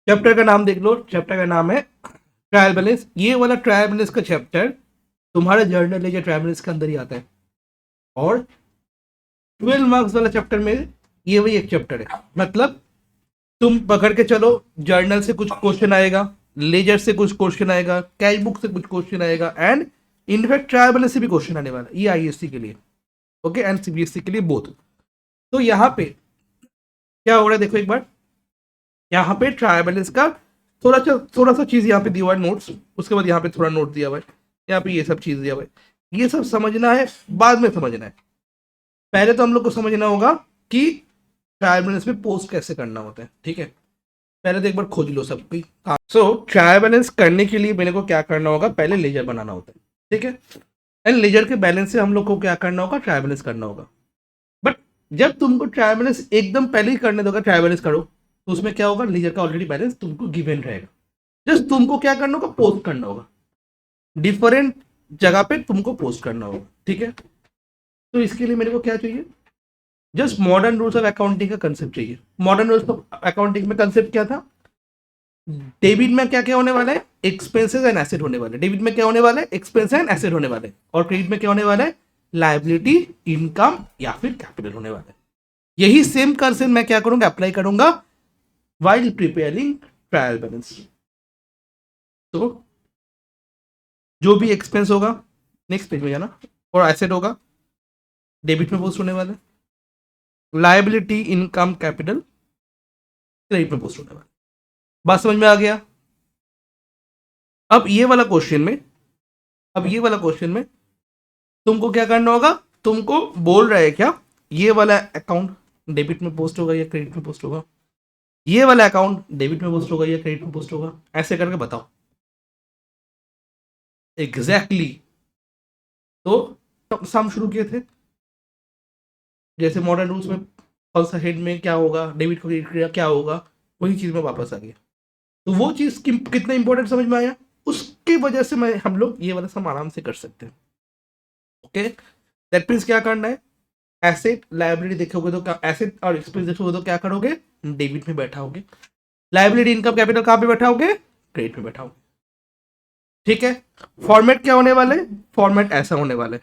Chapter का नाम देख लो, चैप्टर का नाम है ट्रायल बैलेंस। ये वाला ट्रायल बैलेंस का चैप्टर तुम्हारे जर्नल लेजर ट्रायल बैलेंस के अंदर ही आता है, और 12 मार्क्स वाला चैप्टर में ये वही एक चैप्टर है। मतलब तुम पकड़ के चलो, जर्नल से कुछ क्वेश्चन आएगा, लेजर से कुछ क्वेश्चन आएगा, कैच बुक से कुछ क्वेश्चन आएगा, एंड इनफैक्ट ट्रायल बैलेंस से भी क्वेश्चन आने वाला है, ये आईएससी के लिए, ओके, एंड सीबीएसई के लिए बोथ। तो यहाँ पे क्या हो रहा है देखो एक बार, यहाँ पे ट्रायल बैलेंस का थोड़ा सा चीज यहाँ पे दिया हुआ है नोट्स, उसके बाद यहाँ पे थोड़ा नोट दिया हुआ है, यहाँ पे ये सब चीज दिया हुआ है, ये सब समझना है, बाद में समझना है। पहले तो हम लोग को समझना होगा कि ट्रायल बैलेंस में पोस्ट कैसे करना होता है, ठीक है। पहले तो एक बार खोज लो सब कोई। सो ट्रायल बैलेंस करने के लिए मेरे को क्या करना होगा, पहले लेजर बनाना होता है, ठीक है। एंड लेजर के बैलेंस से हम लोग को क्या करना होगा, ट्रायल बैलेंस करना होगा। बट जब तुमको ट्रायल बैलेंस एकदम पहले ही करने दोगे, ट्रायल बैलेंस करो, तो उसमें क्या होगा, लेजर का ऑलरेडी बैलेंस तुमको गिवन रहेगा, जस्ट तुमको क्या करना होगा, पोस्ट करना होगा, डिफरेंट जगह पे तुमको पोस्ट करना होगा, ठीक है। तो इसके लिए मेरे को क्या चाहिए, just modern rules of accounting का कंसेप्ट चाहिए। मॉडर्न रूल्स ऑफ अकाउंटिंग में कंसेप्ट क्या था, डेबिट में क्या क्या होने वाला है, एक्सपेंसेस एंड एसेट होने वाले, डेबिट में क्या होने वाला है, एक्सपेंस एंड एसेट होने वाले, और क्रेडिट में क्या होने वाला है, लायबिलिटी, इनकम या फिर कैपिटल होने वाला है। यही सेम कंसेप्ट मैं क्या करूंगा, अप्लाई करूंगा while प्रिपेयरिंग ट्रायल बैलेंस। तो जो भी एक्सपेंस होगा, नेक्स्ट पेज में जाना, और एसेट होगा, डेबिट में पोस्ट होने वाला है, लायबिलिटी, इनकम, कैपिटल क्रेडिट में पोस्ट होने वाला है। बात समझ में आ गया। अब ये वाला क्वेश्चन में तुमको क्या करना होगा, तुमको बोल रहा है क्या, ये वाला अकाउंट डेबिट में पोस्ट होगा या क्रेडिट में पोस्ट होगा, ये वाला अकाउंट डेबिट में पोस्ट होगा या क्रेडिट में पोस्ट होगा, ऐसे करके बताओ एग्जैक्टली तो सम शुरू किए थे, जैसे मॉडर्न रूल्स में कौन सा हेड में क्या होगा, डेबिट को क्रेडिट क्या होगा, वही चीज में वापस आ गया। तो वो चीज कितना इंपॉर्टेंट समझ में आया, उसकी वजह से मैं हम लोग ये वाला सम आराम से कर सकते हैं, ओके। दैट मीन्स क्या करना है, एसेट लायबिलिटी देखोगे तो क्या, एसेट और एक्सपेंस देखोगे तो क्या करोगे, डेबिट में बैठाओगे, लायबिलिटी, इनकम, कैपिटल कहां पे बैठाओगे, क्रेडिट में बैठाओगे, ठीक है। फॉर्मेट क्या होने वाले, फॉर्मेट ऐसा होने वाले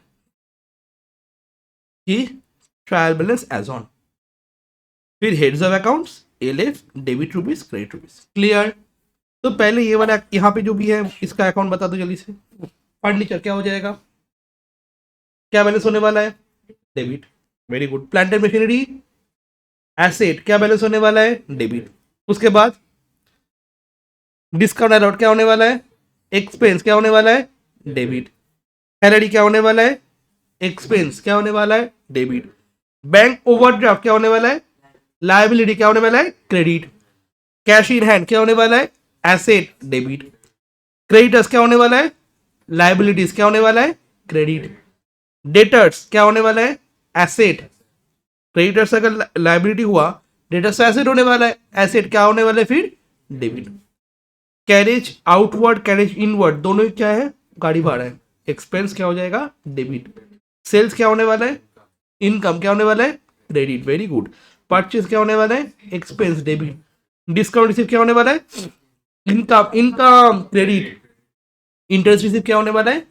कि ट्रायल बैलेंस एज ऑन, फिर heads of accounts, LF, debit rupees, credit rupees, clear. तो पहले ये वाला यहाँ पे जो भी है इसका अकाउंट बता दो जल्दी से। फर्नीचर क्या हो जाएगा, क्या बैलेंस होने वाला है, debit, very good. Plant and machinery, asset, क्या बैलेंस होने वाला है, डेबिट। उसके बाद डिस्काउंट अलाउड क्या होने वाला है, एक्सपेंस क्या होने वाला है, डेबिट। सैलरी क्या होने वाला है, एक्सपेंस क्या होने वाला है, डेबिट। बैंक ओवरड्राफ्ट क्या होने वाला है, लायबिलिटी क्या होने वाला है, क्रेडिट। कैश इन हैंड क्या होने वाला है, एसेट, डेबिट। क्रेडिटर्स क्या होने वाला है, लायबिलिटीज क्या होने वाला है, क्रेडिट। डेटर्स क्या होने वाला है, एसेट। क्रेडिटर्स अगर लायबिलिटी हुआ, डेटर्स एसेट होने वाला है, एसेट क्या होने वाला है फिर, debit. Carriage outward, carriage inward, दोनों ही क्या है, गाड़ी भाड़ा है, एक्सपेंस क्या हो जाएगा, डेबिट। सेल्स क्या होने वाला है, इनकम क्या होने वाला है, क्रेडिट, वेरी गुड। परचेज क्या होने वाला है, एक्सपेंस, डेबिट। डिस्काउंट रिसीव क्या होने वाला है, income, income, credit. Interest receive क्या होने वाला है,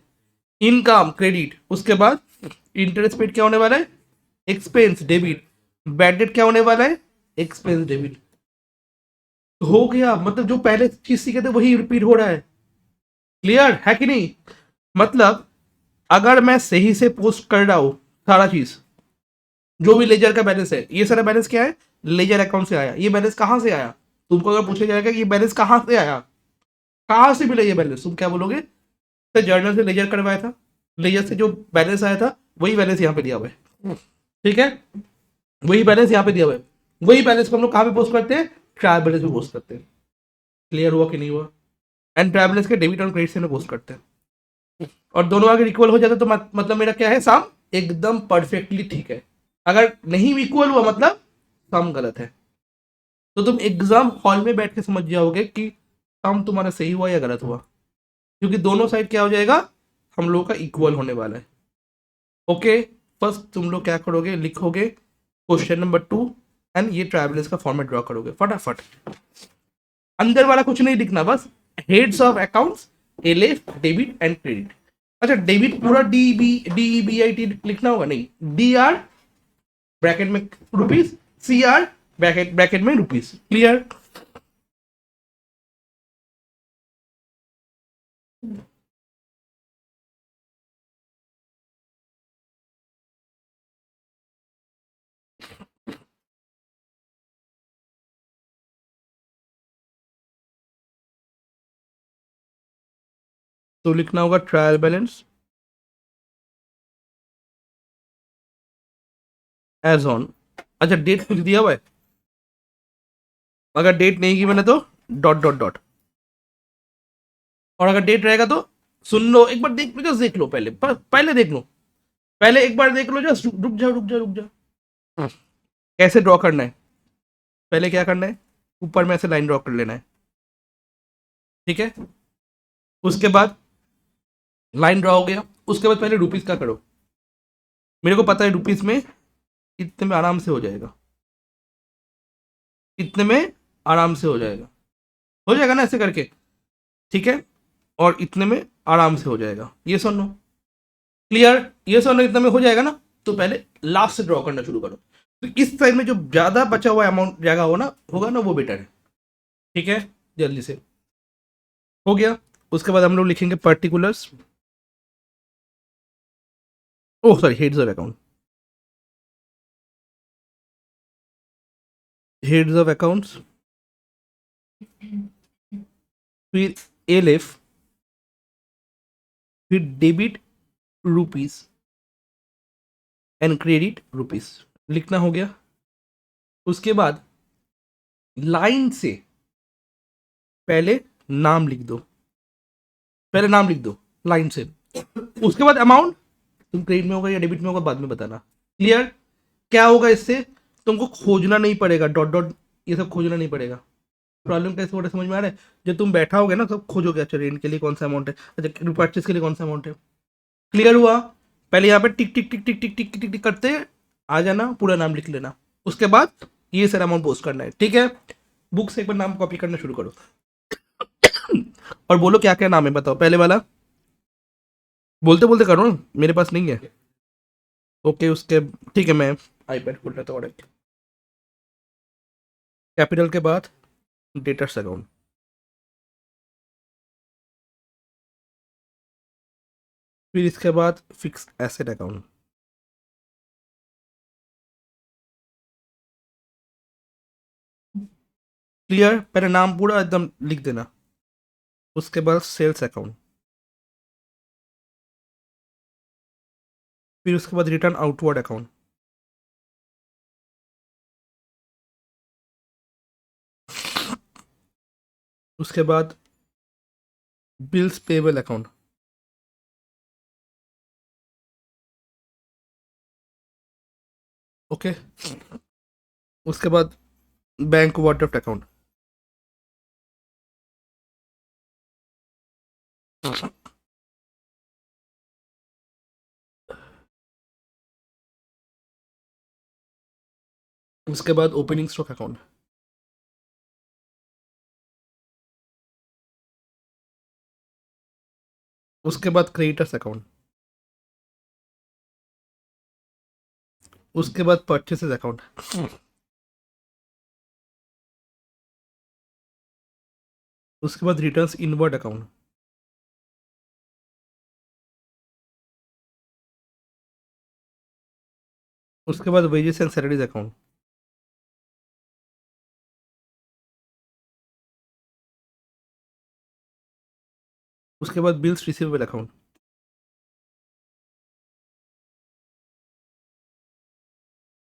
इनकम, क्रेडिट। उसके बाद इंटरेस्ट पेड क्या होने वाला है, एक्सपेंस, डेबिट। बैड डेट क्या होने वाला है, एक्सपेंस, डेबिट। हो गया, मतलब जो पहले चीज सीखे थे वही रिपीट हो रहा है, क्लियर है कि नहीं। मतलब अगर मैं सही से पोस्ट कर रहा हूं सारा चीज, जो भी लेजर का बैलेंस है, ये सारा बैलेंस क्या है, लेजर अकाउंट से आया। ये बैलेंस कहां से आया, तुमको अगर पूछा जाएगा कि ये बैलेंस कहां से आया, कहां से मिला ये बैलेंस, तुम क्या बोलोगे, तो जर्नल से लेजर करवाया था, लेजर से जो बैलेंस आया था वही बैलेंस यहाँ पे दिया हुआ है, ठीक है, वही बैलेंस यहाँ पे दिया हुआ है। वही बैलेंस को हम लोग कहाँ पे पोस्ट करते हैं, ट्रायल बैलेंस में पोस्ट करते हैं। क्लियर हुआ कि नहीं हुआ। एंड ट्रायल बैलेंस के डेबिट और क्रेडिट से पोस्ट करते हैं, और दोनों अगर इक्वल हो जाता तो मतलब मेरा क्या है, सम एकदम परफेक्टली ठीक है। अगर नहीं इक्वल हुआ मतलब सम गलत है। तो तुम एग्जाम हॉल में बैठ के समझ जाओगे कि सम तुम्हारा सही हुआ या गलत हुआ, क्योंकि दोनों साइड क्या हो जाएगा, हम लोगों का इक्वल होने वाला है, ओके। फर्स्ट तुम लोग क्या करोगे, लिखोगे क्वेश्चन नंबर 2 एंड ये ट्रायल बैलेंस का फॉर्मेट ड्रॉ करोगे फटाफट। अंदर वाला कुछ नहीं लिखना, बस heads of accounts, LF, debit and credit. अच्छा, डेबिट पूरा DEBIT लिखना होगा? नहीं, DR ब्रैकेट में रुपीस, CR ब्रैकेट ब्रैकेट में रुपीस। क्लियर? तो लिखना होगा ट्रायल बैलेंस एज ऑन। अच्छा, डेट कुछ दिया हुआ है? अगर डेट नहीं की मैंने तो डॉट डॉट डॉट, और अगर डेट रहेगा तो सुन लो एक बार, देख लो, जस्ट देख लो, पहले देख लो, पहले एक बार देख लो, जस्ट रुक जाओ रुक जाओ रुक जाओ। कैसे ड्रॉ करना है? पहले क्या करना है, ऊपर में ऐसे लाइन ड्रॉ कर लेना है, ठीक है? उसके बाद लाइन ड्रॉ हो गया, उसके बाद पहले रुपीस का करो। मेरे को पता है रुपीस में इतने में आराम से हो जाएगा, इतने में आराम से हो जाएगा ना ऐसे करके, ठीक है? और इतने में आराम से हो जाएगा, ये सुन लो। क्लियर? ये सुन लो, इतने में हो जाएगा ना? तो पहले लास्ट से ड्रॉ करना शुरू करो, तो इस साइड में जो ज्यादा बचा हुआ अमाउंट जगह होगा ना, वो बेटर है, ठीक है? जल्दी से हो गया। उसके बाद हम लोग लिखेंगे particulars, oh sorry, heads of account, heads of accounts, फिर एलएफ, फिर debit rupees and credit rupees, लिखना हो गया। उसके बाद लाइन से पहले नाम लिख दो, पहले नाम लिख दो लाइन से। उसके बाद अमाउंट तुम क्रेडिट में होगा या डेबिट में होगा बाद में बताना। क्लियर? क्या होगा इससे, तुमको खोजना नहीं पड़ेगा, डॉट डॉट ये सब खोजना नहीं पड़ेगा। प्रॉब्लम कैसे हो रहा है समझ में आ रहा है? जब तुम बैठा होगे ना, तो खोजोगे, अच्छा रेंट के लिए कौन सा अमाउंट है, अच्छा परचेज के लिए कौन सा अमाउंट है। क्लियर हुआ? पहले यहाँ पे टिक टिक टिक टिक टिक टिक टिक टिक करते आ जाना, पूरा नाम लिख लेना। उसके बाद ये सारा अमाउंट पोस्ट करना है, ठीक है? बुक से एक बार नाम कॉपी करना शुरू करो और बोलो क्या क्या नाम है, बताओ पहले वाला, बोलते बोलते करो ना, मेरे पास नहीं है। ओके, उसके ठीक है, मैं आईपैड खोल लेता हूँ और कैपिटल के बाद डेटर्स अकाउंट, फिर इसके बाद फिक्स एसेट अकाउंट, क्लियर? पहले नाम पूरा एकदम लिख देना। उसके बाद सेल्स अकाउंट, फिर उसके बाद रिटर्न आउटवर्ड अकाउंट, उसके बाद बिल्स पेबल अकाउंट, ओके? उसके बाद बैंक ओवरड्राफ्ट अकाउंट, उसके बाद ओपनिंग स्टॉक अकाउंट, उसके बाद क्रेडिटर्स अकाउंट, उसके बाद परचेसेस अकाउंट, उसके बाद रिटर्न्स इनवर्ड अकाउंट, उसके बाद वेजेस एंड सैलरीज अकाउंट, उसके बाद बिल्स रिसीवेबल अकाउंट,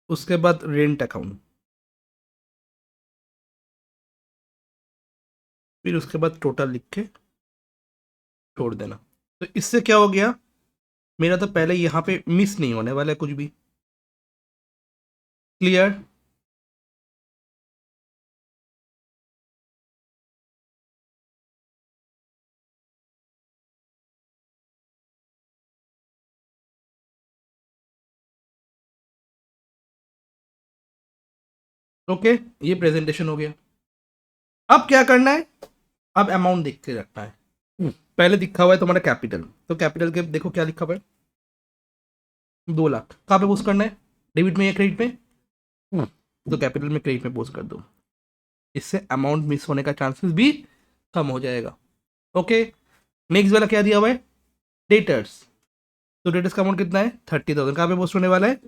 उसके बाद रेंट अकाउंट, फिर उसके बाद टोटल लिख के छोड़ देना। तो इससे क्या हो गया, मेरा तो पहले यहाँ पे मिस नहीं होने वाला है कुछ भी। क्लियर? ओके, ये प्रेजेंटेशन हो गया। अब क्या करना है, अब अमाउंट देख के रखना है। पहले लिखा हुआ है तुम्हारा कैपिटल, तो कैपिटल के देखो क्या लिखा हुआ है, 2 लाख। कहाँ पे पोस्ट करना है, डेबिट में या क्रेडिट में, तो कैपिटल में क्रेडिट में पोस्ट कर दो, इससे अमाउंट मिस होने का चांसेस भी कम हो जाएगा। ओके, नेक्स्ट वाला क्या दिया हुआ है, डेटर्स, तो डेटर्स का अमाउंट कितना है 30,000, कहाँ पे पोस्ट होने वाला है,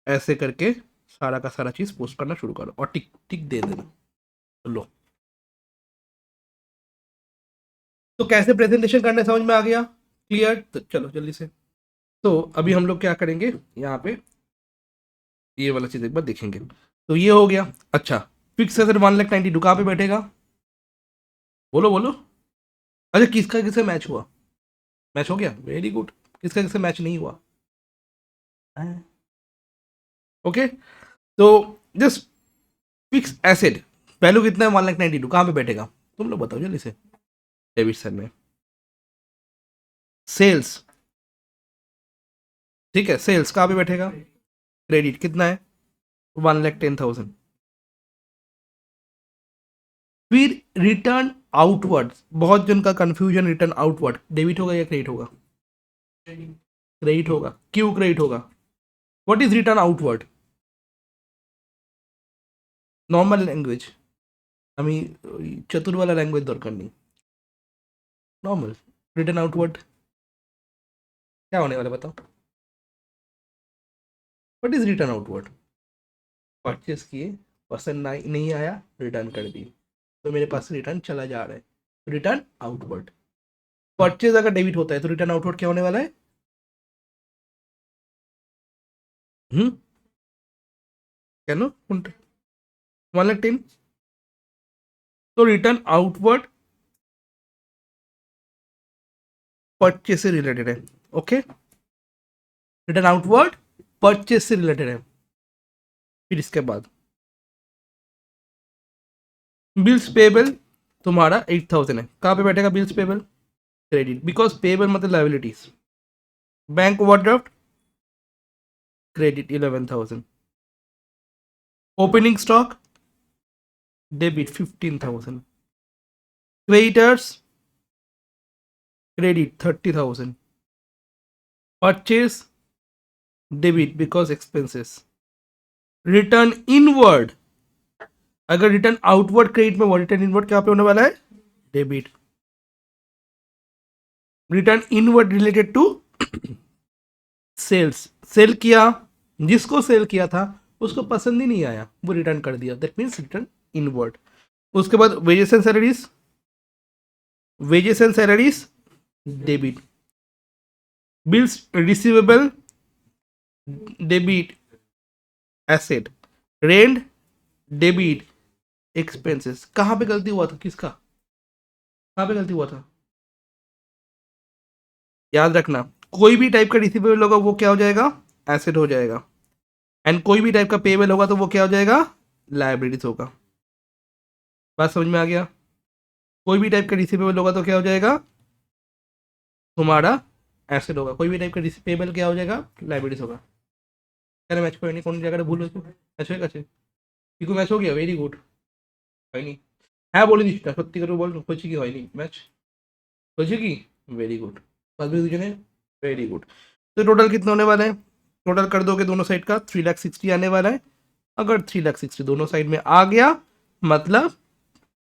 ऐसे करके सारा का सारा चीज पोस्ट करना शुरू करो और टिक टिक दे देना। लो, तो कैसे प्रेजेंटेशन करने समझ में आ गया, क्लियर, तो चलो जल्दी से। तो अभी हम लोग क्या करेंगे, यहाँ पे ये वाला चीज एक बार देखेंगे। तो ये हो गया। अच्छा, फिक्स एसेट 1,92,000 कहाँ पे बैठेगा, बोलो बोलो। अच्छा, किसका किससे मैच हुआ, मैच हो गया, वेरी गुड। किसका किससे मैच नहीं हुआ, ओके। तो जस्ट फिक्स एसेट वैल्यू कितना है 1,92,000, कहाँ पे बैठेगा, तुम लोग बताओ जल्दी से, डेबिट साइड में। सेल्स, ठीक है, सेल्स कहाँ पे बैठेगा, क्रेडिट कितना है 1,10,000। फिर रिटर्न आउटवर्ड, बहुत जन का कंफ्यूजन, रिटर्न आउटवर्ड डेबिट होगा या क्रेडिट होगा, क्रेडिट होगा, क्यों क्रेडिट होगा, what is return outward, normal language, আমি चतुर वाला लैंग्वेज दरकार नहीं, नॉर्मल। रिटर्न आउटवर्ड क्या होने वाला बताओ, what is return outward, purchase किए, पसंद नहीं आया, रिटर्न कर दिए, तो मेरे पास रिटर्न चला जा रहा है, रिटर्न आउटवर्ड। परचेज अगर डेबिट होता है तो रिटर्न आउटवर्ड क्या होने वाला है, কেন কোনটা 1,10,000, तो रिटर्न आउटवर्ड परचेज से रिलेटेड है, ओके, रिटर्न आउटवर्ड परचेज से रिलेटेड है। फिर इसके बाद बिल्स पेबल तुम्हारा 8,000 है, कहाँ पे बैठेगा bills payable, credit, because payable मतलब liabilities, bank overdraft credit 11,000, opening stock debit 15,000, creditors credit 30,000, purchase debit because expenses, return inward, अगर रिटर्न आउटवर्ड क्रेडिट में, रिटर्न इनवर्ड क्या पे होने वाला है, debit, return inward related to sales, sale किया, जिसको सेल किया था उसको पसंद ही नहीं आया, वो रिटर्न कर दिया, दैट मीन्स रिटर्न इनवर्ड। उसके बाद wages and salaries, wages and salaries debit, bills receivable debit asset, rent debit expenses. कहां पे गलती हुआ था, किसका, कहां पे गलती हुआ था, याद रखना, कोई भी टाइप का रिसीवेबल होगा वो क्या हो जाएगा, एसेट हो जाएगा, एंड कोई भी टाइप का पेबल होगा तो वो क्या हो जाएगा, लाइबिलिटीज होगा। बात समझ में आ गया, कोई भी टाइप का रिसीवेबल होगा तो क्या हो जाएगा, तुम्हारा एसेट होगा, कोई भी टाइप का रिसीवेबल क्या हो जाएगा, लाइबिलिटीज होगा। কেন ম্যাচ করেনি, কোন জায়গাটা ভুল হয়েছে, ম্যাচ হয়ে গেছে, পিকু ম্যাচ हो गया, वेरी गुड, হয়নি, হ্যাঁ বলে দিস না, সত্যি করে বল হয়েছে কি হয়নি ম্যাচ, হয়েছে কি, वेरी गुड, बात भी দুজনে वेरी गुड। तो टोटल कितना होने वाला है, टोटल कर दोगे दोनों साइड का 3,60,000 आने वाला है, अगर 3,60,000 दोनों साइड में आ गया मतलब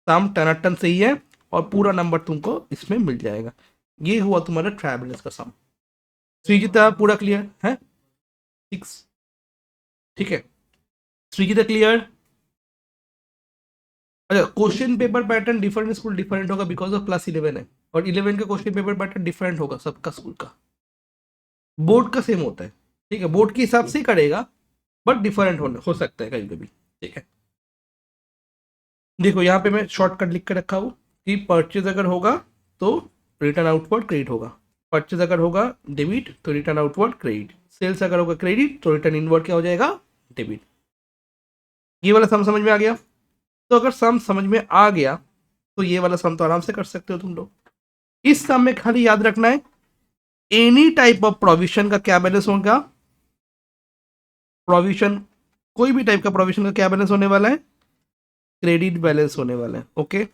सम टनाटन सही है और पूरा नंबर तुमको इसमें मिल जाएगा। ये हुआ तुम्हारा ट्रायबल्स का सम। श्रीजिता पूरा क्लियर है, 6, ठीक है, श्रीजिता क्लियर। अच्छा, question paper pattern different school different होगा बिकॉज ऑफ क्लास 11 है, और 11 का क्वेश्चन पेपर पैटर्न डिफरेंट होगा सबका स्कूल का, बोर्ड का सेम होता है, ठीक है, बोर्ड के हिसाब से ही करेगा बट डिफरेंट हो सकता है कभी कभी, ठीक है। देखो यहाँ पे मैं शॉर्टकट लिख के रखा हूँ कि परचेज अगर होगा तो रिटर्न आउटवर्ड क्रेडिट होगा, परचेज अगर होगा डेबिट तो रिटर्न आउटवर्ड क्रेडिट, सेल्स अगर होगा क्रेडिट तो रिटर्न इनवर्ड क्या हो जाएगा, डेबिट। ये वाला सम समझ में आ गया, तो अगर सम समझ में आ गया तो ये वाला सम तो आराम से कर सकते हो तुम लोग। इस सम में खाली याद रखना है एनी टाइप ऑफ प्रोविजन का क्या बैलेंस होगा, प्रोविजन कोई भी टाइप का प्रोविजन का क्या बैलेंस होने वाला है, क्रेडिट बैलेंस होने वाला है। ओके,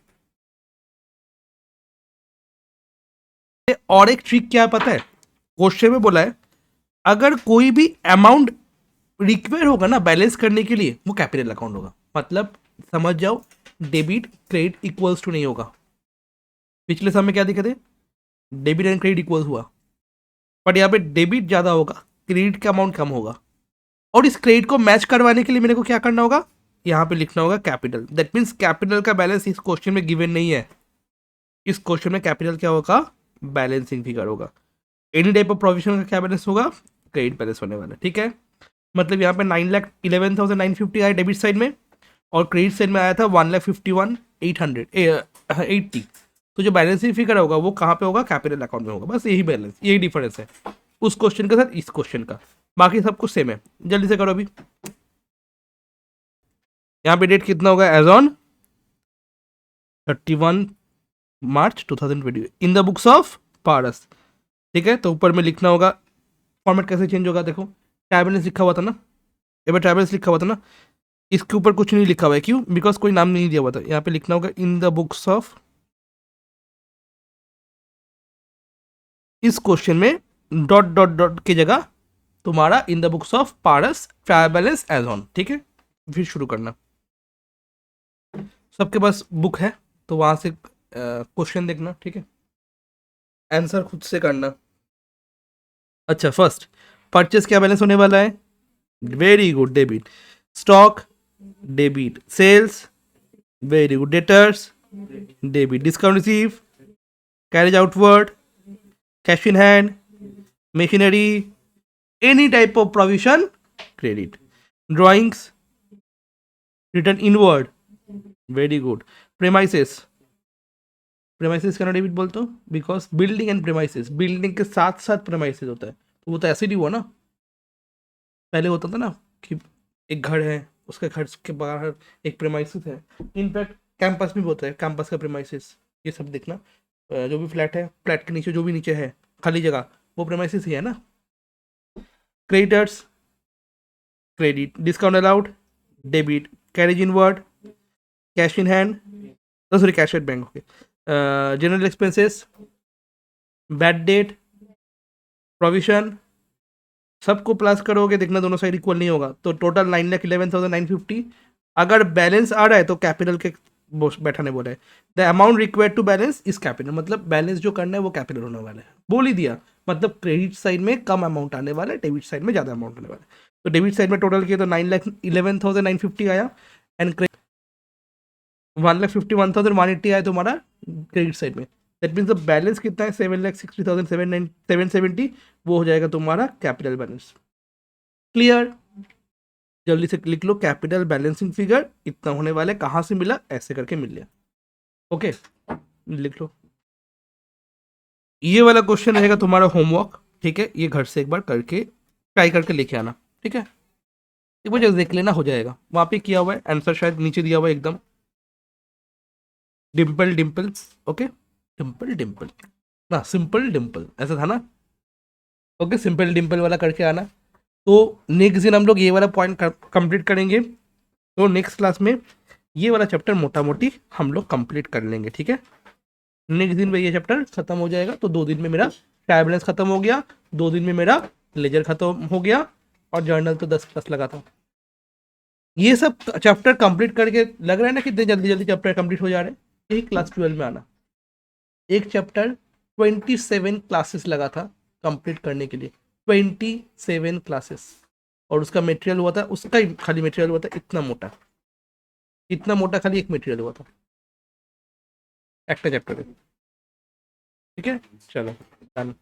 और एक ट्रिक क्या है पता है, क्वेश्चन में बोला है अगर कोई भी अमाउंट रिक्वायर होगा ना बैलेंस करने के लिए, वो कैपिटल अकाउंट होगा। मतलब समझ जाओ, डेबिट क्रेडिट इक्वल्स टू नहीं होगा। पिछले समय क्या दिखे थे, डेबिट एंड क्रेडिट इक्वल्स हुआ, बट यहाँ पे डेबिट ज़्यादा होगा, क्रेडिट का अमाउंट कम होगा। और इस क्रेडिट को मैच करवाने के लिए मेरे को क्या करना होगा, यहाँ पे लिखना होगा कैपिटल। दैट मीन्स कैपिटल का बैलेंस इस क्वेश्चन में गिवन नहीं है। इस क्वेश्चन में कैपिटल क्या होगा, बैलेंसिंग फिगर होगा। एनी टाइप ऑफ प्रोविजन का क्या बैलेंस होगा, क्रेडिट बैलेंस होने वाला है। ठीक है, मतलब यहाँ पे 9,11,950 आया डेबिट साइड में, और क्रेडिट साइड में आया था 1,51,880। तो जो बैलेंसिंग फिगर होगा वो कहाँ पे होगा, कैपिटल अकाउंट में होगा। बस यही बैलेंस, यही डिफरेंस है उस क्वेश्चन के साथ इस क्वेश्चन का, बाकी सब कुछ सेम है। जल्दी से करो अभी। यहाँ पे डेट कितना होगा, as on 31 March 2020 in the books of Paras. ठीक है, तो ऊपर में लिखना होगा, फॉर्मेट कैसे चेंज होगा, देखो ट्रायल बैलेंस लिखा हुआ था ना, एक बार ट्रायल बैलेंस लिखा हुआ था ना, इसके ऊपर कुछ नहीं लिखा हुआ है, क्यों, बिकॉज कोई नाम नहीं दिया हुआ था। यहाँ पे लिखना होगा इन द बुक्स ऑफ, इस क्वेश्चन में डॉट डॉट डॉट की जगह तुम्हारा in the books of Paras trial balance as on. ठीक है, फिर शुरू करना। सबके पास बुक है तो वहां से क्वेश्चन देखना। ठीक है, आंसर खुद से करना। अच्छा, फर्स्ट परचेस क्या बैलेंस होने वाला है, very good, debit. Stock debit, sales very good, debtors debit, discount receive, carriage outward, cash in hand, machinery, any type of provision credit, drawings return inward very good, premises, premises का debit बोलते हो because building and premises, building के साथ साथ premises होता है, तो वो तो ऐसे ही हुआ ना, पहले होता था ना कि एक घर है, उसके घर के बाहर एक प्रेमाइसिस है। इनफैक्ट कैंपस में भी होता है, कैंपस का प्रेमाइसिस, ये सब देखना। जो भी फ्लैट है, फ्लैट के नीचे जो भी नीचे है खाली जगह, वो प्रेमाइसिस ही है ना। Creditors credit, discount allowed debit, carriage inward, cash in hand, sorry cash at bank, okay, general expenses, bad debt, provision, सबको प्लस करोगे देखना दोनों साइड इक्वल नहीं होगा, तो टोटल 9,11,950। अगर बैलेंस आ रहा है तो कैपिटल के बैठाने बोला है, the amount required to balance is capital, मतलब बैलेंस जो करना है वो कैपिटल होने वाला है, बोल ही दिया। मतलब क्रेडिट साइड में कम अमाउंट आने वाला है, डेबिट साइड में ज़्यादा अमाउंट आने वाला है। तो डेबिट साइड में टोटल किया तो 9,11,950 आया, एंड 1,51,180 आया तुम्हारा क्रेडिट साइड में। दैट मीन्स द बैलेंस कितना है, 7,60,770, वो हो जाएगा तुम्हारा कैपिटल बैलेंस। क्लियर, जल्दी से लिख लो, कैपिटल बैलेंसिंग फिगर इतना होने वाला है, कहाँ से मिला, ऐसे करके मिल गया। ओके, लिख लो। ये वाला क्वेश्चन रहेगा तुम्हारा होमवर्क। ठीक है, ये घर से एक बार करके ट्राई करके लेके आना। ठीक है, एक बार जस्ट देख लेना, हो जाएगा। वहाँ पे किया हुआ है आंसर, शायद नीचे दिया हुआ है एकदम, डिम्पल डिम्पल, ओके, डिम्पल डिम्पल ना, सिंपल डिम्पल ऐसा था ना। ओके, सिंपल डिम्पल वाला करके आना। तो नेक्स्ट दिन हम लोग ये वाला पॉइंट कंप्लीट करेंगे। तो नेक्स्ट क्लास में ये वाला चैप्टर मोटा मोटी हम लोग कंप्लीट कर लेंगे। ठीक है, नेक्स्ट दिन में ये चैप्टर खत्म हो जाएगा। तो 2 दिन में मेरा ट्रायल बैलेंस खत्म हो गया, 2 दिन में मेरा लेजर खत्म हो गया, और जर्नल तो 10+ लगा था। ये सब चैप्टर कंप्लीट करके लग रहा है ना कितने जल्दी जल्दी चैप्टर कंप्लीट हो जा रहे हैं। यही क्लास 12 में आना, एक चैप्टर 27 क्लासेस लगा था कंप्लीट करने के लिए, 27 क्लासेस, और उसका मटेरियल हुआ था, उसका ही खाली मटेरियल हुआ था इतना मोटा, इतना मोटा, खाली एक मटेरियल हुआ था एक चैप्टर। ठीक है, चलो डन।